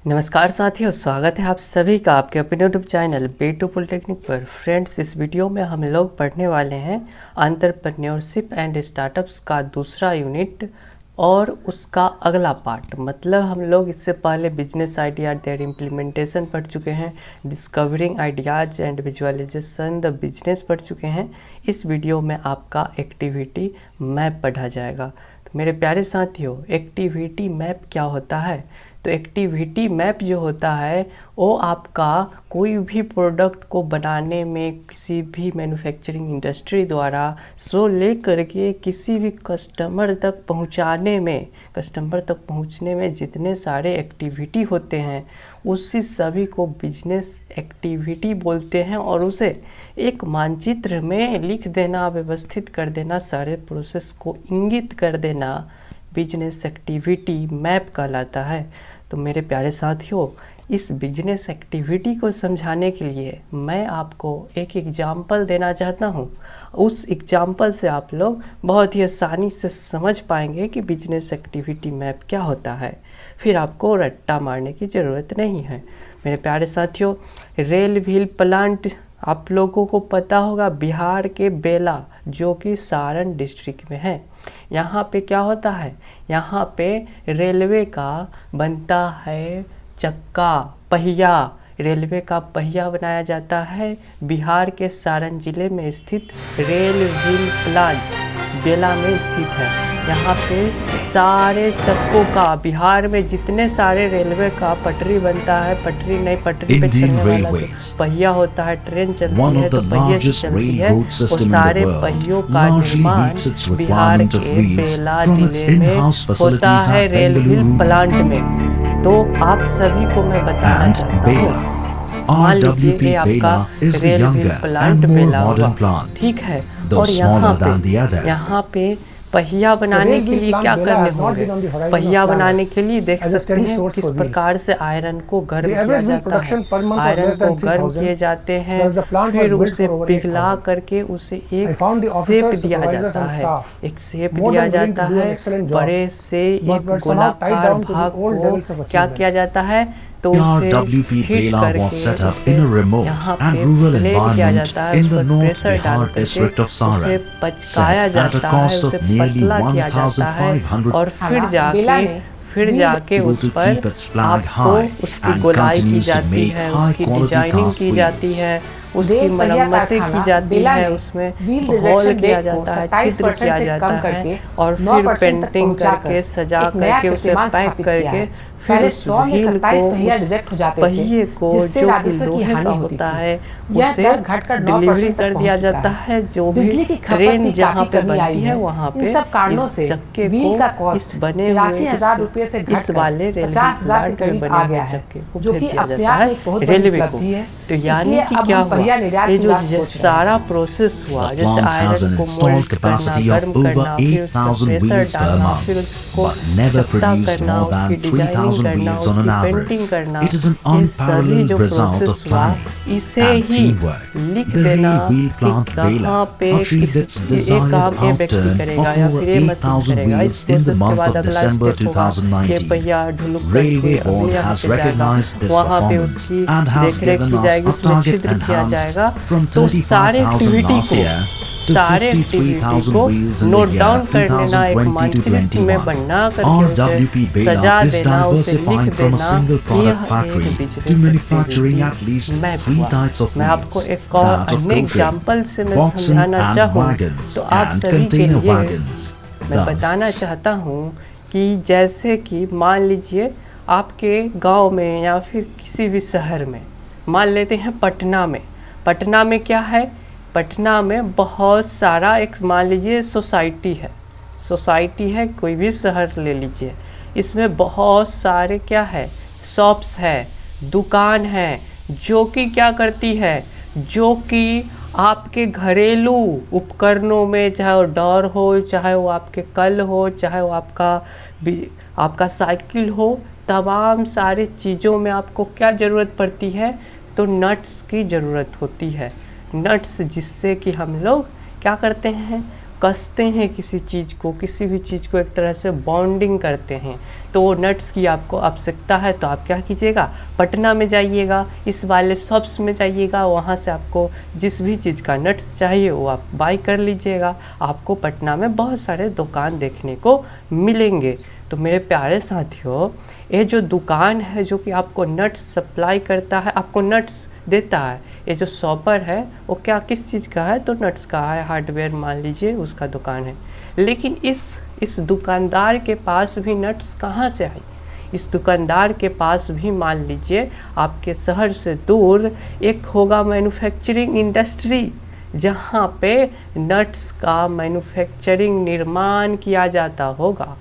नमस्कार साथियों, स्वागत है आप सभी का आपके अपने यूट्यूब चैनल B2 पॉलिटेक्निक पर। फ्रेंड्स, इस वीडियो में हम लोग पढ़ने वाले हैं एंटरप्रेन्योरशिप एंड स्टार्टअप्स का दूसरा यूनिट और उसका अगला पार्ट। मतलब हम लोग इससे पहले बिजनेस आइडिया देयर इम्प्लीमेंटेशन पढ़ चुके हैं, discovering ideas and visualisation the business पढ़ चुके हैं। इस वीडियो में आपका एक्टिविटी मैप पढ़ा जाएगा। तो मेरे प्यारे साथियों, एक्टिविटी मैप क्या होता है? तो एक्टिविटी मैप जो होता है वो आपका कोई भी प्रोडक्ट को बनाने में, किसी भी मैन्युफैक्चरिंग इंडस्ट्री द्वारा सो लेकर के किसी भी कस्टमर तक पहुंचने में जितने सारे एक्टिविटी होते हैं उसी सभी को बिजनेस एक्टिविटी बोलते हैं। और उसे एक मानचित्र में लिख देना, व्यवस्थित कर देना, सारे प्रोसेस को इंगित कर देना बिजनेस एक्टिविटी मैप कहलाता है। तो मेरे प्यारे साथियों, इस बिजनेस एक्टिविटी को समझाने के लिए मैं आपको एक एग्जाम्पल देना चाहता हूँ। उस एग्जाम्पल से आप लोग बहुत ही आसानी से समझ पाएंगे कि बिजनेस एक्टिविटी मैप क्या होता है। फिर आपको रट्टा मारने की ज़रूरत नहीं है। मेरे प्यारे साथियों, रेल व्हील प्लांट आप लोगों को पता होगा, बिहार के बेला जो कि सारण डिस्ट्रिक्ट में है। यहाँ पे क्या होता है? यहाँ पे रेलवे का बनता है चक्का, पहिया। रेलवे का पहिया बनाया जाता है बिहार के सारण जिले में स्थित रेल व्हील प्लांट बेला में स्थित है। यहाँ पे सारे चक्कों का, बिहार में जितने सारे रेलवे का पटरी बनता है, पटरी नहीं, पटरी पे चलने वाला पहिया होता है, ट्रेन चलती है तो पहिए से चलती है, वो सारे पहियों का निर्माण बिहार के बेला जिले में होता है, रेल व्हील प्लांट में। तो आप सभी को मैं बताना चाहता हूँ, मान लीजिए ये आपका रेल व्हील प्लांट बेला होगा, ठीक है। और यहाँ पे पहिया बनाने के लिए क्या करने होंगे? पहिया बनाने के लिए देख सकते हैं किस प्रकार से आयरन को गर्म किया जाता है। आयरन को गर्म किए जाते हैं, फिर उसे पिघला करके उसे एक शेप दिया जाता है। एक शेप दिया जाता है, बड़े से एक गोलाकार भाग को क्या किया जाता है तो PRWP Bela was set up in a remote and rural environment in the North Bihar district of Saran, set at a cost of nearly 1,500 और फिर जाके उस पर आपको उसकी गोलाई की जाती है, उसकी डिजाइनिंग की जाती है, उसकी मरम्मतें की जाती है, उसमें होल किया जाता है, छिद्र किया जाता है और फिर पेंटिंग करके, सजा करके, उसे पैक करके फिर उस व्हील को, उस पहिए को जो कि लोहे का होता है उसे डिलीवरी कर दिया जाता है। जो भी ट्रेन जहाँ पे बनती है वहाँ पे इस चक्के को, इस बने हुए इस वाले रेलवे प्लांट में बने हुए चक्के को भेज दिया जाता है रेलवे को। तो यानी कि क्या हुआ, ये जो सारा प्रोसेस हुआ, जैसे आयरन को मोल्ड करना, गर्म करना, फिर उसको प्रेशर डालना, फिर उसको इकट्ठा करना, उसकी डिजाइनिंग करना, उसकी पेंटिंग करना, ये सभी जो प्रोसेस हुआ इसे ही लिख देना कि कहाँ पे ये काम ये व्यक्ति करेगा या फिर ये मशीन करेगा। इस प्रोसेस के बाद अगला स्टेप होगा, ये पहिया ढुलुक करके अगले यहाँ पे जाएगा, वहाँ पे उसकी देखरेख की जाएगी, उसमें छिद्र किया जाएगा। तो सारे एक्टिविटी को नोट डाउन कर लेना, एक मानचित्र में बना करके उसे सजा देना, उसे लिख देना। मैं आपको एक और अन्य एग्जाम्पल से मैं समझाना चाहूँ तो आप सभी के लिए मैं बताना चाहता हूँ कि जैसे कि मान लीजिए आपके गांव में या फिर किसी भी शहर में, मान लेते हैं पटना में क्या है? पटना में बहुत सारा, एक मान लीजिए सोसाइटी है, कोई भी शहर ले लीजिए, इसमें बहुत सारे क्या है, शॉप्स है, दुकान है, जो कि क्या करती है, जो कि आपके घरेलू उपकरणों में, चाहे वो डोर हो, चाहे वो आपके कल हो, चाहे वो आपका साइकिल हो, तमाम सारे चीज़ों में आपको क्या ज़रूरत पड़ती है? तो नट्स की ज़रूरत होती है। नट्स जिससे कि हम लोग क्या करते हैं, कसते हैं किसी चीज़ को, किसी भी चीज़ को एक तरह से बॉन्डिंग करते हैं, तो वो नट्स की आपको आवश्यकता है तो आप क्या कीजिएगा, पटना में जाइएगा, इस वाले शॉप्स में जाइएगा, वहाँ से आपको जिस भी चीज़ का नट्स चाहिए वो आप बाई कर लीजिएगा। आपको पटना में बहुत सारे दुकान देखने को मिलेंगे। तो मेरे प्यारे साथियों, ये जो दुकान है जो कि आपको नट्स सप्लाई करता है, आपको नट्स देता है, ये जो शॉपर है वो क्या किस चीज़ का है, तो नट्स का है, हार्डवेयर मान लीजिए उसका दुकान है। लेकिन इस दुकानदार के पास भी नट्स कहाँ से आई? इस दुकानदार के पास भी मान लीजिए आपके शहर से दूर एक होगा मैन्युफैक्चरिंग इंडस्ट्री, जहाँ पे नट्स का मैन्युफैक्चरिंग निर्माण किया जाता होगा।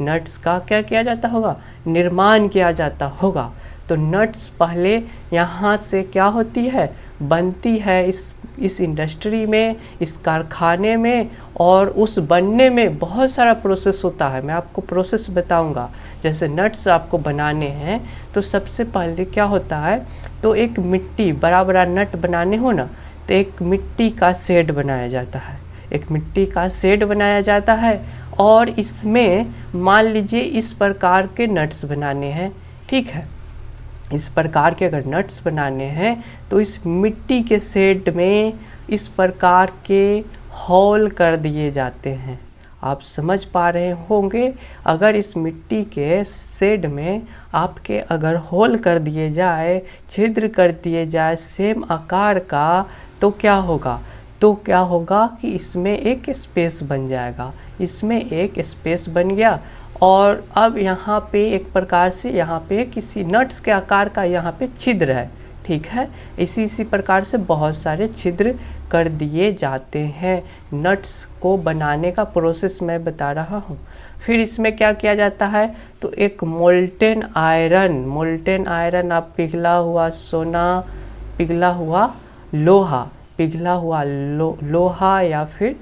नट्स का क्या किया जाता होगा, निर्माण किया जाता होगा। तो नट्स पहले यहाँ से क्या होती है, बनती है इस इंडस्ट्री में, इस कारखाने में, और उस बनने में बहुत सारा प्रोसेस होता है। मैं आपको प्रोसेस बताऊंगा। जैसे नट्स आपको बनाने हैं तो सबसे पहले क्या होता है, तो एक मिट्टी, बड़ा बड़ा नट बनाने हो ना, तो एक मिट्टी का शेड बनाया जाता है, एक मिट्टी का शेड बनाया जाता है, और इसमें मान लीजिए इस प्रकार के नट्स बनाने हैं, ठीक है। इस प्रकार के अगर नट्स बनाने हैं तो इस मिट्टी के शेड में इस प्रकार के होल कर दिए जाते हैं। आप समझ पा रहे होंगे, अगर इस मिट्टी के शेड में आपके अगर होल कर दिए जाए, छिद्र कर दिए जाए सेम आकार का, तो क्या होगा, कि इसमें एक स्पेस बन जाएगा, इसमें एक स्पेस बन गया। और अब यहाँ पे एक प्रकार से यहाँ पे किसी नट्स के आकार का यहाँ पे छिद्र है, ठीक है। इसी प्रकार से बहुत सारे छिद्र कर दिए जाते हैं। नट्स को बनाने का प्रोसेस मैं बता रहा हूँ। फिर इसमें क्या किया जाता है, तो एक मोल्टेन आयरन आप पिघला हुआ सोना, पिघला हुआ लोहा, लोहा या फिर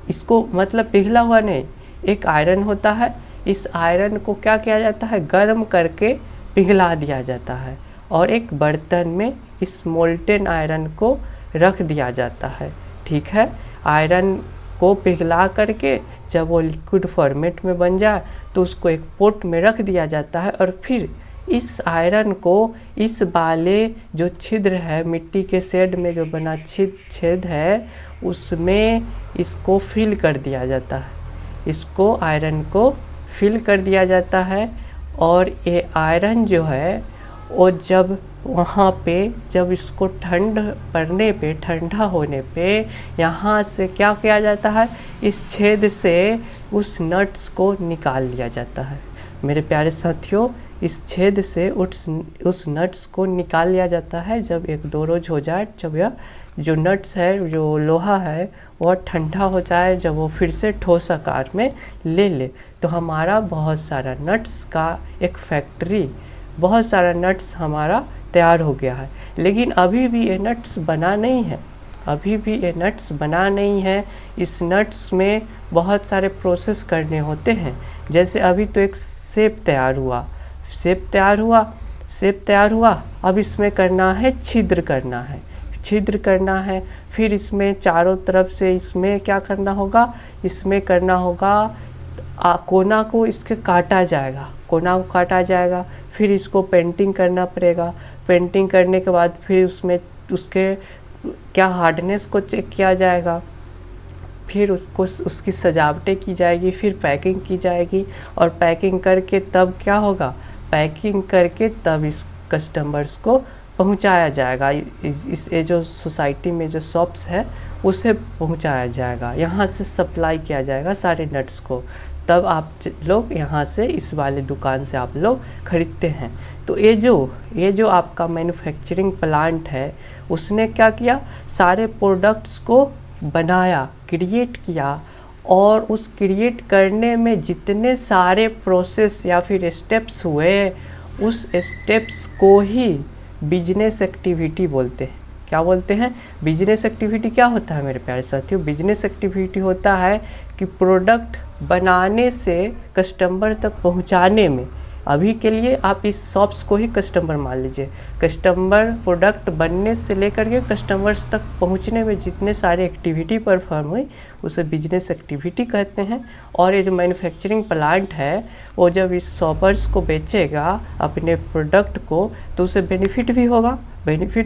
इसको मतलब पिघला हुआ नहीं, एक आयरन होता है, इस आयरन को क्या किया जाता है, गर्म करके पिघला दिया जाता है, और एक बर्तन में इस मोल्टेन आयरन को रख दिया जाता है, ठीक है। आयरन को पिघला करके जब वो लिक्विड फॉर्मेट में बन जाए तो उसको एक पोट में रख दिया जाता है, और फिर इस आयरन को इस वाले जो छिद्र है, मिट्टी के शेड में जो बना छेद है, उसमें इसको फिल कर दिया जाता है, इसको आयरन को फिल कर दिया जाता है। और ये आयरन जो है वो जब वहाँ पे जब इसको ठंडा होने पे यहाँ से क्या किया जाता है, इस छेद से उस नट्स को निकाल लिया जाता है। मेरे प्यारे साथियों, इस छेद से उस नट्स को निकाल लिया जाता है। जब 1-2 रोज हो जाए, जब यह जो नट्स है, जो लोहा है, वह ठंडा हो जाए, जब वो फिर से ठोस आकार में ले ले, तो हमारा बहुत सारा नट्स का एक फैक्ट्री, बहुत सारा नट्स हमारा तैयार हो गया है। लेकिन अभी भी ये नट्स बना नहीं है, इस नट्स में बहुत सारे प्रोसेस करने होते हैं। जैसे अभी तो एक शेप तैयार हुआ, अब इसमें करना है छिद्र करना है, फिर इसमें चारों तरफ से इसमें क्या करना होगा, कोना को इसके काटा जाएगा, फिर इसको पेंटिंग करना पड़ेगा। पेंटिंग करने के बाद फिर उसमें उसके क्या हार्डनेस को चेक किया जाएगा, फिर उसकी सजावटें की जाएगी, फिर पैकिंग की जाएगी, और पैकिंग करके तब क्या होगा, तब इस कस्टमर्स को पहुंचाया जाएगा। ये जो सोसाइटी में जो शॉप्स है उसे पहुंचाया जाएगा, यहाँ से सप्लाई किया जाएगा सारे नट्स को, तब आप लोग यहाँ से इस वाले दुकान से आप लोग खरीदते हैं। तो ये जो आपका मैन्युफैक्चरिंग प्लांट है, उसने क्या किया, सारे प्रोडक्ट्स को बनाया, क्रिएट किया, और उस क्रिएट करने में जितने सारे प्रोसेस या फिर स्टेप्स हुए, उस स्टेप्स को ही बिजनेस एक्टिविटी बोलते हैं। क्या बोलते हैं, बिजनेस एक्टिविटी क्या होता है मेरे प्यारे साथियों, बिजनेस एक्टिविटी होता है कि प्रोडक्ट बनाने से कस्टमर तक पहुंचाने में, अभी के लिए आप इस शॉप्स को ही कस्टमर मान लीजिए, कस्टमर प्रोडक्ट बनने से लेकर के कस्टमर्स तक पहुंचने में जितने सारे एक्टिविटी परफॉर्म हुई, उसे बिजनेस एक्टिविटी कहते हैं। और ये जो मैन्युफैक्चरिंग प्लांट है वो जब इस शॉपर्स को बेचेगा अपने प्रोडक्ट को तो उसे बेनिफिट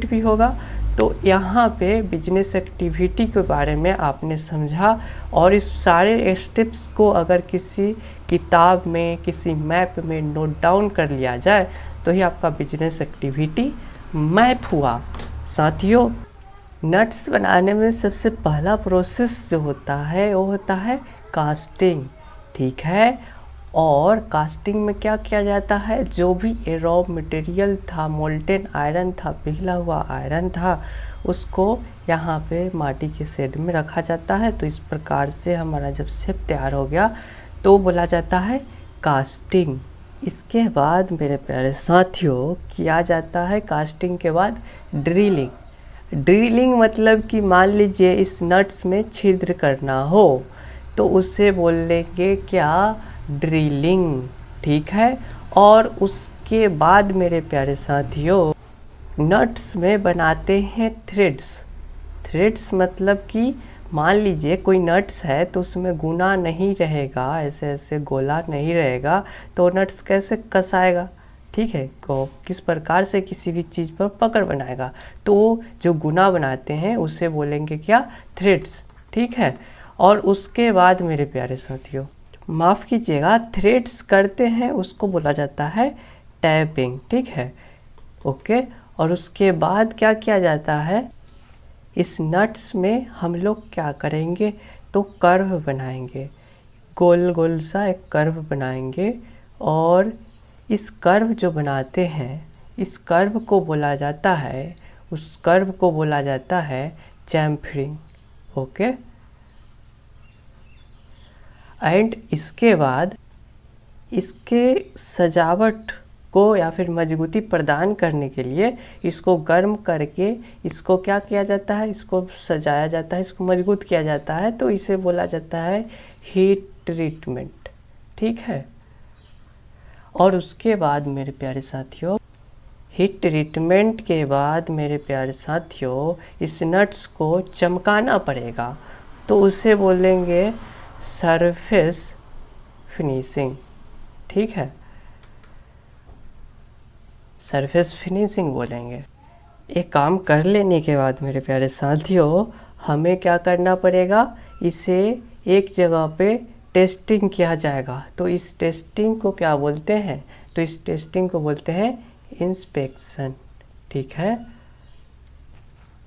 भी होगा। तो यहाँ पे बिजनेस एक्टिविटी के बारे में आपने समझा, और इस सारे स्टेप्स को अगर किसी किताब में किसी मैप में नोट डाउन कर लिया जाए तो ही आपका बिजनेस एक्टिविटी मैप हुआ। साथियों, नट्स बनाने में सबसे पहला प्रोसेस जो होता है वो होता है कास्टिंग, ठीक है। और कास्टिंग में क्या किया जाता है, जो भी रॉ मटेरियल था, मोल्टेन आयरन था, पिघला हुआ आयरन था, उसको यहाँ पे माटी के शेड में रखा जाता है। तो इस प्रकार से हमारा जब शेप तैयार हो गया तो बोला जाता है कास्टिंग। इसके बाद मेरे प्यारे साथियों किया जाता है कास्टिंग के बाद ड्रिलिंग मतलब कि मान लीजिए इस नट्स में छिद्र करना हो तो उसे बोल लेंगे क्या, ड्रिलिंग, ठीक है। और उसके बाद मेरे प्यारे साथियों नट्स में बनाते हैं थ्रेड्स मतलब कि मान लीजिए कोई नट्स है तो उसमें गुना नहीं रहेगा, ऐसे गोला नहीं रहेगा, तो नट्स कैसे कसाएगा, ठीक है, को किस प्रकार से किसी भी चीज़ पर पकड़ बनाएगा। तो जो गुना बनाते हैं उसे बोलेंगे क्या, थ्रेड्स, ठीक है। और उसके बाद मेरे प्यारे साथियों माफ़ कीजिएगा, थ्रेड्स करते हैं उसको बोला जाता है टैपिंग, ठीक है, ओके। और उसके बाद क्या किया जाता है, इस नट्स में हम लोग क्या करेंगे तो कर्व बनाएंगे, गोल सा एक कर्व बनाएंगे। और इस कर्व जो बनाते हैं इस कर्व को बोला जाता है, उस कर्व को बोला जाता है चैम्फरिंग, ओके। एंड इसके बाद इसके सजावट को या फिर मजबूती प्रदान करने के लिए इसको गर्म करके इसको क्या किया जाता है, इसको सजाया जाता है, इसको मजबूत किया जाता है। तो इसे बोला जाता है हीट ट्रीटमेंट, ठीक है। और उसके बाद मेरे प्यारे साथियों हीट ट्रीटमेंट के बाद मेरे प्यारे साथियों इस नट्स को चमकाना पड़ेगा, तो उसे बोलेंगे सरफेस फिनिशिंग, ठीक है, सरफेस फिनिशिंग बोलेंगे। एक काम कर लेने के बाद मेरे प्यारे साथियों हमें क्या करना पड़ेगा, इसे एक जगह पे टेस्टिंग किया जाएगा। तो इस टेस्टिंग को क्या बोलते हैं, तो इस टेस्टिंग को बोलते हैं इंस्पेक्शन, ठीक है।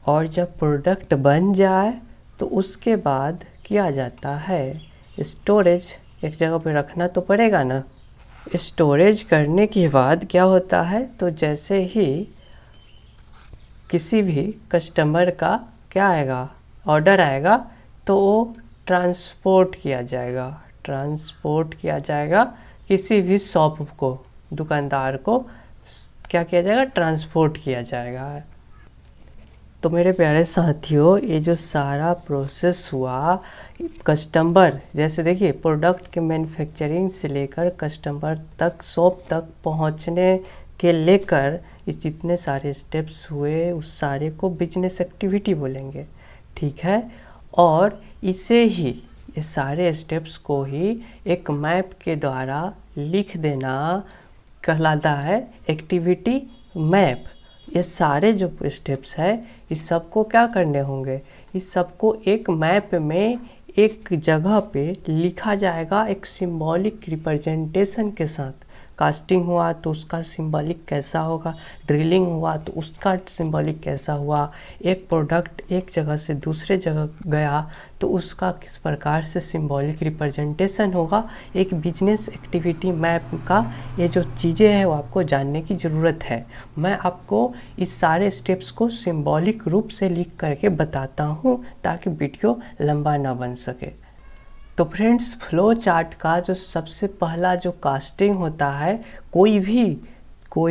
और जब प्रोडक्ट बन जाए तो उसके बाद किया जाता है स्टोरेज, एक जगह पे रखना तो पड़ेगा ना। स्टोरेज करने के बाद क्या होता है, तो जैसे ही किसी भी कस्टमर का क्या आएगा, ऑर्डर आएगा, तो वो ट्रांसपोर्ट किया जाएगा किसी भी शॉप को, दुकानदार को क्या किया जाएगा, ट्रांसपोर्ट किया जाएगा। तो मेरे प्यारे साथियों ये जो सारा प्रोसेस हुआ कस्टमर, जैसे देखिए प्रोडक्ट के मैन्युफैक्चरिंग से लेकर कस्टमर तक, शॉप तक पहुंचने के लेकर इस जितने सारे स्टेप्स हुए उस सारे को बिजनेस एक्टिविटी बोलेंगे, ठीक है। और इसे ही, ये सारे स्टेप्स को ही एक मैप के द्वारा लिख देना कहलाता है एक्टिविटी मैप। ये सारे जो स्टेप्स है इस सबको क्या करने होंगे, इस सबको एक मैप में एक जगह पे लिखा जाएगा एक सिंबॉलिक रिप्रेजेंटेशन के साथ। कास्टिंग हुआ तो उसका सिंबॉलिक कैसा होगा, ड्रिलिंग हुआ तो उसका सिंबॉलिक कैसा हुआ, एक प्रोडक्ट एक जगह से दूसरे जगह गया तो उसका किस प्रकार से सिंबॉलिक रिप्रेजेंटेशन होगा। एक बिजनेस एक्टिविटी मैप का ये जो चीज़ें हैं वो आपको जानने की ज़रूरत है। मैं आपको इस सारे स्टेप्स को सिंबॉलिक रूप से लिख करके बताता हूँ ताकि वीडियो लंबा ना बन सके। तो फ्रेंड्स फ्लो चार्ट का जो सबसे पहला जो कास्टिंग होता है, कोई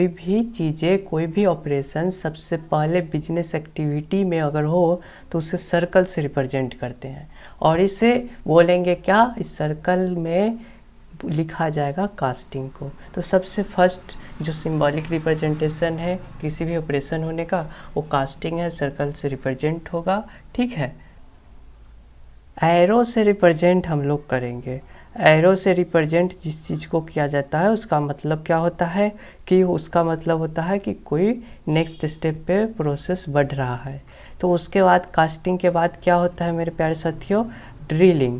भी चीज़ें, कोई भी ऑपरेशन सबसे पहले बिजनेस एक्टिविटी में अगर हो तो उसे सर्कल से रिप्रेजेंट करते हैं और इसे बोलेंगे क्या, इस सर्कल में लिखा जाएगा कास्टिंग को। तो सबसे फर्स्ट जो सिंबॉलिक रिप्रेजेंटेशन है किसी भी ऑपरेशन होने का वो कास्टिंग है, सर्कल से रिप्रेजेंट होगा, ठीक है। एरो से रिप्रेजेंट हम लोग करेंगे। एरो से रिप्रेजेंट जिस चीज़ को किया जाता है उसका मतलब क्या होता है कि उसका मतलब होता है कि कोई नेक्स्ट स्टेप पे प्रोसेस बढ़ रहा है। तो उसके बाद कास्टिंग के बाद क्या होता है मेरे प्यारे साथियों, ड्रिलिंग।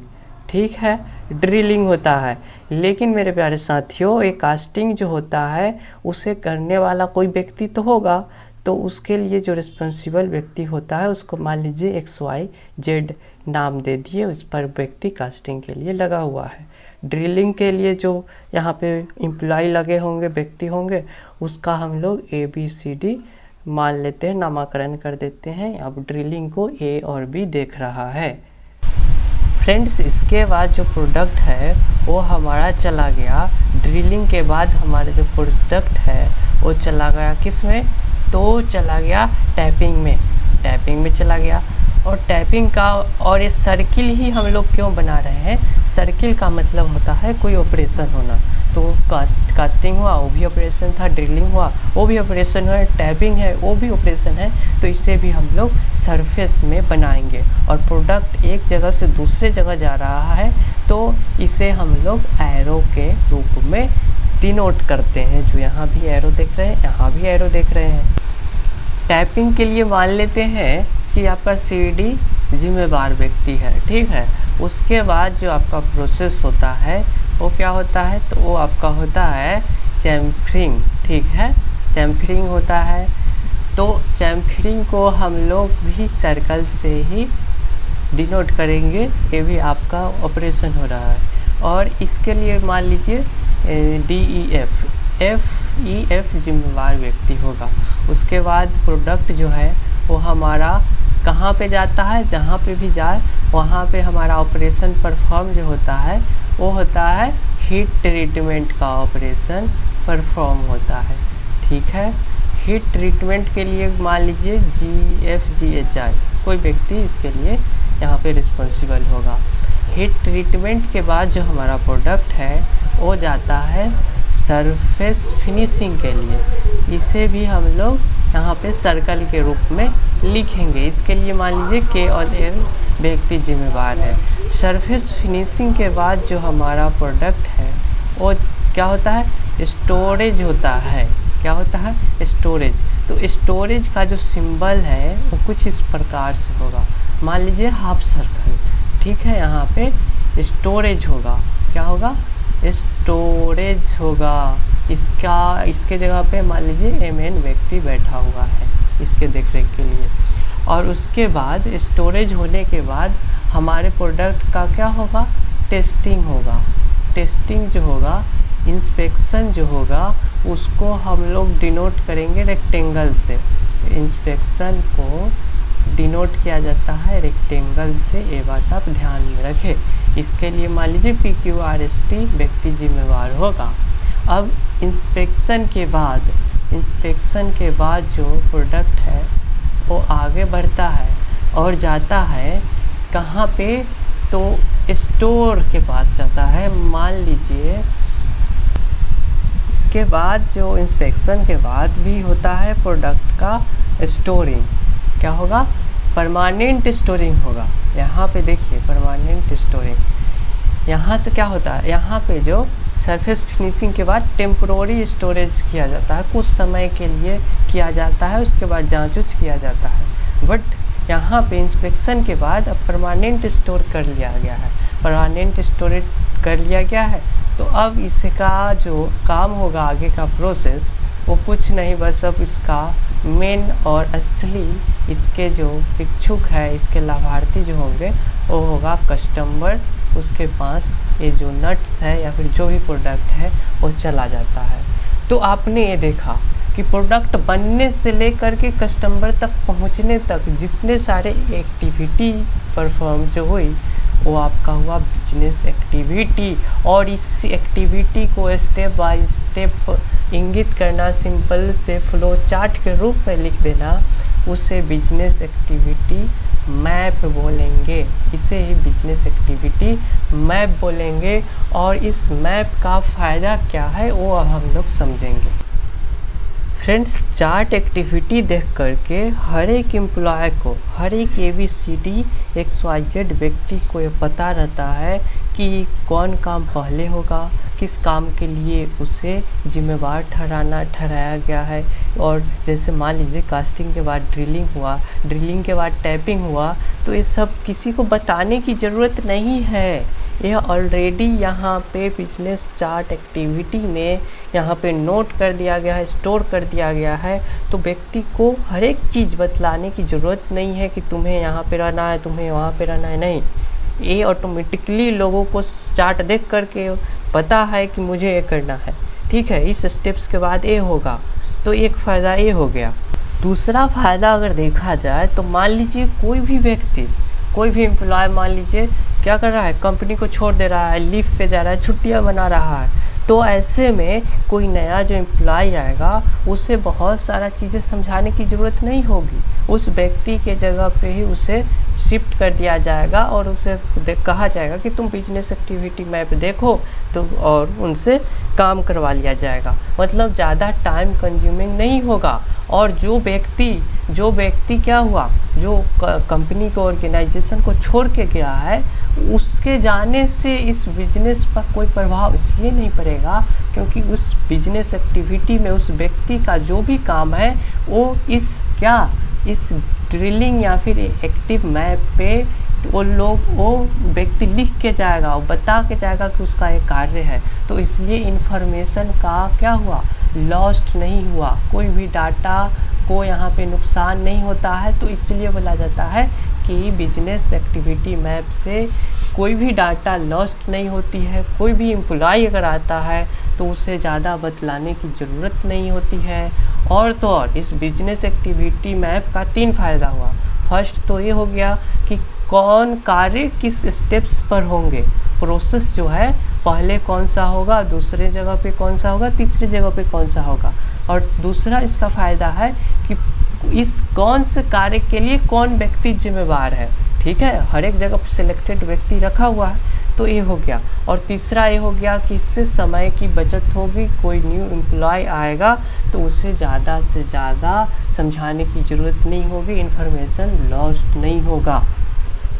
ठीक है, ड्रिलिंग होता है। लेकिन मेरे प्यारे साथियों ये कास्टिंग जो होता है उसे करने वाला कोई व्यक्ति तो होगा, तो उसके लिए जो रिस्पॉन्सिबल व्यक्ति होता है उसको मान लीजिए XYZ नाम दे दिए, उस पर व्यक्ति कास्टिंग के लिए लगा हुआ है। ड्रिलिंग के लिए जो यहाँ पे एम्प्लॉय लगे होंगे, व्यक्ति होंगे, उसका हम लोग ABCD मान लेते हैं, नामकरण कर देते हैं। अब ड्रिलिंग को A और B देख रहा है। फ्रेंड्स, इसके बाद जो प्रोडक्ट है वो हमारा चला गया, ड्रिलिंग के बाद हमारा जो प्रोडक्ट है वो चला गया किस में, तो चला गया टैपिंग में। टैपिंग में चला गया। और टैपिंग का, और ये सर्किल ही हम लोग क्यों बना रहे हैं, सर्किल का मतलब होता है कोई ऑपरेशन होना। तो कास्टिंग हुआ वो भी ऑपरेशन था, ड्रिलिंग हुआ वो भी ऑपरेशन है, टैपिंग है वो भी ऑपरेशन है। तो इसे भी हम लोग सरफेस में बनाएंगे। और प्रोडक्ट एक जगह से दूसरे जगह जा रहा है तो इसे हम लोग एरो के रूप में डिनोट करते हैं। जो यहाँ भी एरो देख रहे हैं, यहाँ भी एरो देख रहे हैं। टैपिंग के लिए मान लेते हैं कि आपका CD जिम्मेदार व्यक्ति है। ठीक है, उसके बाद जो आपका प्रोसेस होता है वो क्या होता है, तो वो आपका होता है चैम्फरिंग। ठीक है, चैम्फरिंग होता है। तो चैम्फरिंग को हम लोग भी सर्कल से ही डिनोट करेंगे, ये भी आपका ऑपरेशन हो रहा है। और इसके लिए मान लीजिए DEF जिम्मेदार व्यक्ति होगा। उसके बाद प्रोडक्ट जो है वो हमारा कहाँ पे जाता है, जहाँ पे भी जाए वहाँ पे हमारा ऑपरेशन परफॉर्म जो होता है वो होता है हीट ट्रीटमेंट का ऑपरेशन परफॉर्म होता है। ठीक है, हीट ट्रीटमेंट के लिए मान लीजिए GFGHI कोई व्यक्ति इसके लिए यहाँ पे रिस्पॉन्सिबल होगा। हीट ट्रीटमेंट के बाद जो हमारा प्रोडक्ट है वो जाता है सरफेस फिनिशिंग के लिए। इसे भी हम लोग यहाँ पे सर्कल के रूप में लिखेंगे। इसके लिए मान लीजिए K और L व्यक्ति जिम्मेदार है। सरफेस फिनिशिंग के बाद जो हमारा प्रोडक्ट है वो क्या होता है, स्टोरेज होता है। क्या होता है, स्टोरेज। तो स्टोरेज का जो सिंबल है वो कुछ इस प्रकार से होगा, मान लीजिए हाफ सर्कल। ठीक है, यहाँ पे स्टोरेज होगा। क्या होगा, स्टोरेज होगा। इसके जगह पे मान लीजिए MN व्यक्ति बैठा हुआ है इसके देखरेख के लिए। और उसके बाद स्टोरेज होने के बाद हमारे प्रोडक्ट का क्या होगा, टेस्टिंग होगा। टेस्टिंग जो होगा, इंस्पेक्शन जो होगा, उसको हम लोग डिनोट करेंगे रेक्टेंगल से। इंस्पेक्शन को डिनोट किया जाता है रेक्टेंगल से, ये बात आप ध्यान में रखें। इसके लिए मान लीजिए PQRST व्यक्ति जिम्मेदार होगा। अब इंस्पेक्शन के बाद जो प्रोडक्ट है वो आगे बढ़ता है और जाता है कहाँ पे, तो स्टोर के पास जाता है। मान लीजिए इसके बाद जो इंस्पेक्शन के बाद भी होता है प्रोडक्ट का स्टोरिंग। क्या होगा, परमानेंट स्टोरिंग होगा। यहाँ पे देखिए परमानेंट स्टोरिंग। यहाँ से क्या होता है, यहाँ पे जो सरफेस फिनिशिंग के बाद टेम्पोररी स्टोरेज किया जाता है, कुछ समय के लिए किया जाता है, उसके बाद जांच उच किया जाता है। बट यहाँ पे इंस्पेक्शन के बाद अब परमानेंट स्टोर कर लिया गया है। परमानेंट स्टोरेज कर लिया गया है तो अब इसका जो काम होगा आगे का प्रोसेस वो कुछ नहीं, बस अब इसका मेन और असली इसके जो इच्छुक है, इसके लाभार्थी जो होंगे वो होगा कस्टमर। उसके पास ये जो नट्स है या फिर जो भी प्रोडक्ट है वो चला जाता है। तो आपने ये देखा कि प्रोडक्ट बनने से लेकर के कस्टमर तक पहुंचने तक जितने सारे एक्टिविटी परफॉर्म जो हुई वो आपका हुआ बिजनेस एक्टिविटी। और इस एक्टिविटी को स्टेप बाय स्टेप इंगित करना, सिंपल से फ्लो चार्ट के रूप में लिख देना, उसे बिजनेस एक्टिविटी मैप बोलेंगे। इसे ही बिजनेस एक्टिविटी मैप बोलेंगे। और इस मैप का फ़ायदा क्या है वो अब हम लोग समझेंगे। फ्रेंड्स, चार्ट एक्टिविटी देख करके हर एक एम्प्लॉय को, हर एक ABCD XYZ व्यक्ति को ये पता रहता है कि कौन काम पहले होगा, किस काम के लिए उसे जिम्मेवार ठहराया गया है। और जैसे मान लीजिए कास्टिंग के बाद ड्रिलिंग हुआ, ड्रिलिंग के बाद टैपिंग हुआ, तो ये सब किसी को बताने की ज़रूरत नहीं है। यह ऑलरेडी यहाँ पे बिजनेस चार्ट एक्टिविटी में यहाँ पे नोट कर दिया गया है, स्टोर कर दिया गया है। तो व्यक्ति को हर एक चीज़ बतलाने की ज़रूरत नहीं है कि तुम्हें यहाँ पे रहना है, तुम्हें वहाँ पे रहना है, नहीं। ये ऑटोमेटिकली लोगों को चार्ट देख करके पता है कि मुझे ये करना है, ठीक है, इस स्टेप्स के बाद ये होगा। तो एक फ़ायदा ये हो गया। दूसरा फ़ायदा अगर देखा जाए तो मान लीजिए कोई भी व्यक्ति, कोई भी एम्प्लॉय मान लीजिए क्या कर रहा है, कंपनी को छोड़ दे रहा है, लीव पे जा रहा है, छुट्टियां मना रहा है। तो ऐसे में कोई नया जो एम्प्लॉय आएगा उसे बहुत सारा चीज़ें समझाने की ज़रूरत नहीं होगी। उस व्यक्ति के जगह पे ही उसे शिफ्ट कर दिया जाएगा और उसे कहा जाएगा कि तुम बिजनेस एक्टिविटी मैप देखो, तो और उनसे काम करवा लिया जाएगा। मतलब ज़्यादा टाइम कंज्यूमिंग नहीं होगा। और जो व्यक्ति क्या हुआ, जो कंपनी को, ऑर्गेनाइजेशन को छोड़ के गया है, उसके जाने से इस बिजनेस पर कोई प्रभाव इसलिए नहीं पड़ेगा क्योंकि उस बिजनेस एक्टिविटी में उस व्यक्ति का जो भी काम है वो इस ड्रिलिंग या फिर एक्टिव मैप पे वो व्यक्ति लिख के जाएगा, वो बता के जाएगा कि उसका एक कार्य है। तो इसलिए इन्फॉर्मेशन का क्या हुआ, लॉस्ट नहीं हुआ, कोई भी डाटा को यहाँ पे नुकसान नहीं होता है। तो इसलिए बोला जाता है कि बिजनेस एक्टिविटी मैप से कोई भी डाटा लॉस्ट नहीं होती है। कोई भी एम्प्लॉय अगर आता है तो उसे ज़्यादा बतलाने की ज़रूरत नहीं होती है। और तो और इस बिजनेस एक्टिविटी मैप का 3 फ़ायदा हुआ। फर्स्ट तो ये हो गया कि कौन कार्य किस स्टेप्स पर होंगे, प्रोसेस जो है पहले कौन सा होगा, दूसरे जगह पे कौन सा होगा, तीसरी जगह पे कौन सा होगा। और दूसरा इसका फ़ायदा है कि इस कौन से कार्य के लिए कौन व्यक्ति जिम्मेवार है, ठीक है, हर एक जगह पर सिलेक्टेड व्यक्ति रखा हुआ है। तो ये हो गया। और तीसरा ये हो गया कि इससे समय की बचत होगी। कोई न्यू एम्प्लॉय आएगा तो उसे ज़्यादा से ज़्यादा समझाने की ज़रूरत नहीं होगी, इन्फॉर्मेशन लॉस्ट नहीं होगा।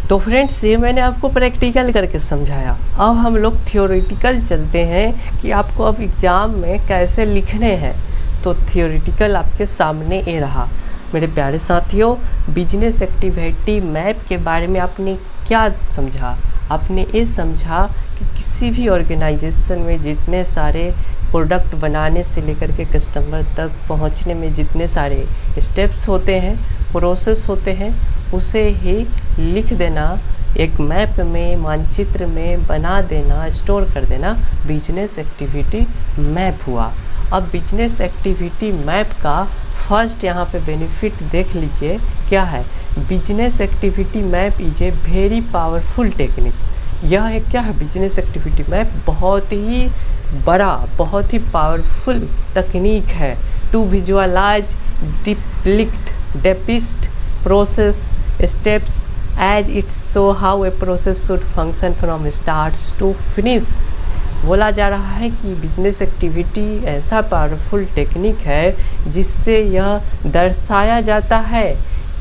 तो फ्रेंड्स, ये मैंने आपको प्रैक्टिकल करके समझाया। अब हम लोग थियोरेटिकल चलते हैं कि आपको अब एग्ज़ाम में कैसे लिखने हैं। तो थियोरेटिकल आपके सामने ये रहा। मेरे प्यारे साथियों, बिजनेस एक्टिविटी मैप के बारे में आपने क्या समझा? आपने ये समझा कि किसी भी ऑर्गेनाइजेशन में जितने सारे प्रोडक्ट बनाने से लेकर के कस्टमर तक पहुंचने में जितने सारे स्टेप्स होते हैं, प्रोसेस होते हैं, उसे ही लिख देना, एक मैप में, मानचित्र में बना देना, स्टोर कर देना, बिजनेस एक्टिविटी मैप हुआ। अब बिजनेस एक्टिविटी मैप का फर्स्ट यहाँ पे बेनिफिट देख लीजिए क्या है। Business activity map is a very powerful technique. यह है क्या है, बिजनेस एक्टिविटी मैप बहुत ही बड़ा, बहुत ही पावरफुल तकनीक है to visualise, depict process steps as it show how a process should function from start to finish. बोला जा रहा है कि बिजनेस एक्टिविटी ऐसा पावरफुल टेक्निक है जिससे यह दर्शाया जाता है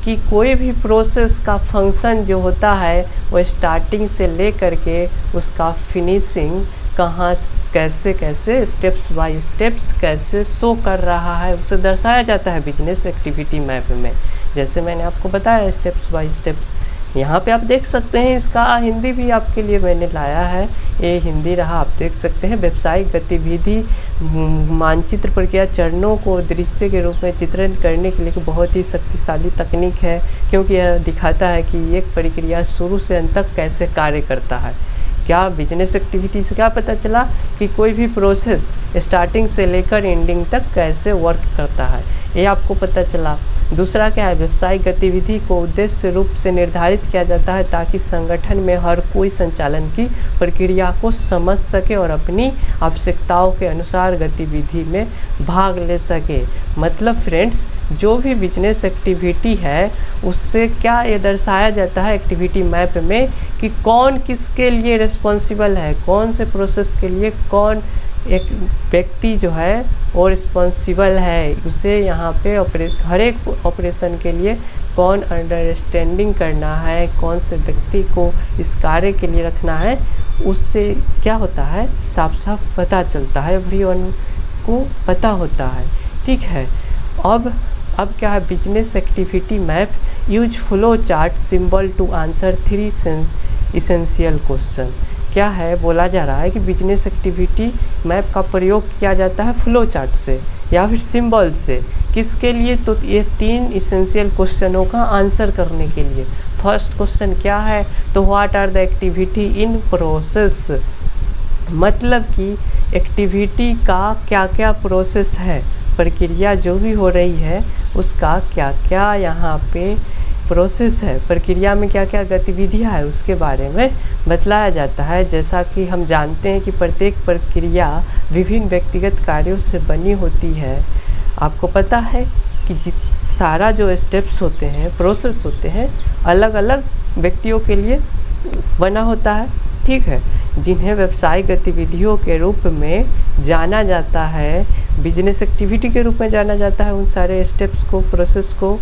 कि कोई भी प्रोसेस का फंक्शन जो होता है वो स्टार्टिंग से ले करके उसका फिनिशिंग कहाँ कैसे कैसे स्टेप्स बाय स्टेप्स कैसे शो कर रहा है, उसे दर्शाया जाता है बिजनेस एक्टिविटी मैप में। जैसे मैंने आपको बताया स्टेप्स बाय स्टेप्स। यहाँ पे आप देख सकते हैं, इसका हिंदी भी आपके लिए मैंने लाया है, ये हिंदी रहा, आप देख सकते हैं। व्यावसायिक गतिविधि मानचित्र प्रक्रिया चरणों को दृश्य के रूप में चित्रण करने के लिए बहुत ही शक्तिशाली तकनीक है, क्योंकि यह दिखाता है कि एक प्रक्रिया शुरू से अंत तक कैसे कार्य करता है। क्या बिजनेस एक्टिविटी से क्या पता चला कि कोई भी प्रोसेस स्टार्टिंग से लेकर एंडिंग तक कैसे वर्क करता है, ये आपको पता चला। दूसरा क्या है, व्यवसायिक गतिविधि को उद्देश्य रूप से निर्धारित किया जाता है ताकि संगठन में हर कोई संचालन की प्रक्रिया को समझ सके और अपनी आवश्यकताओं के अनुसार गतिविधि में भाग ले सके। मतलब फ्रेंड्स, जो भी बिजनेस एक्टिविटी है उससे क्या ये दर्शाया जाता है एक्टिविटी मैप में कि कौन किसके लिए रिस्पॉन्सिबल है, कौन से प्रोसेस के लिए कौन एक व्यक्ति जो है वो रिस्पॉन्सिबल है, उसे यहाँ पे हर एक ऑपरेशन के लिए कौन अंडरस्टैंडिंग करना है, कौन से व्यक्ति को इस कार्य के लिए रखना है, उससे क्या होता है साफ साफ पता चलता है, एवरीवन को पता होता है। ठीक है, अब क्या है, business activity map use flow chart symbol to answer 3 essential question. क्या है, बोला जा रहा है कि बिजनेस एक्टिविटी मैप का प्रयोग किया जाता है फ्लो चार्ट से या फिर सिंबल से, किसके लिए, तो ये 3 इसेंशियल क्वेश्चनों का आंसर करने के लिए। फर्स्ट क्वेश्चन क्या है, तो what are the activity in process, मतलब कि एक्टिविटी का क्या क्या प्रोसेस है, प्रक्रिया जो भी हो रही है उसका क्या क्या यहाँ पे प्रोसेस है, प्रक्रिया में क्या क्या गतिविधियाँ है उसके बारे में बतलाया जाता है। जैसा कि हम जानते हैं कि प्रत्येक प्रक्रिया विभिन्न व्यक्तिगत कार्यों से बनी होती है। आपको पता है कि सारा जो स्टेप्स होते हैं, प्रोसेस होते हैं, अलग अलग व्यक्तियों के लिए बना होता है। ठीक है, जिन्हें व्यावसायिक गतिविधियों के रूप में जाना जाता है, बिजनेस एक्टिविटी के रूप में जाना जाता है उन सारे स्टेप्स को, प्रोसेस को।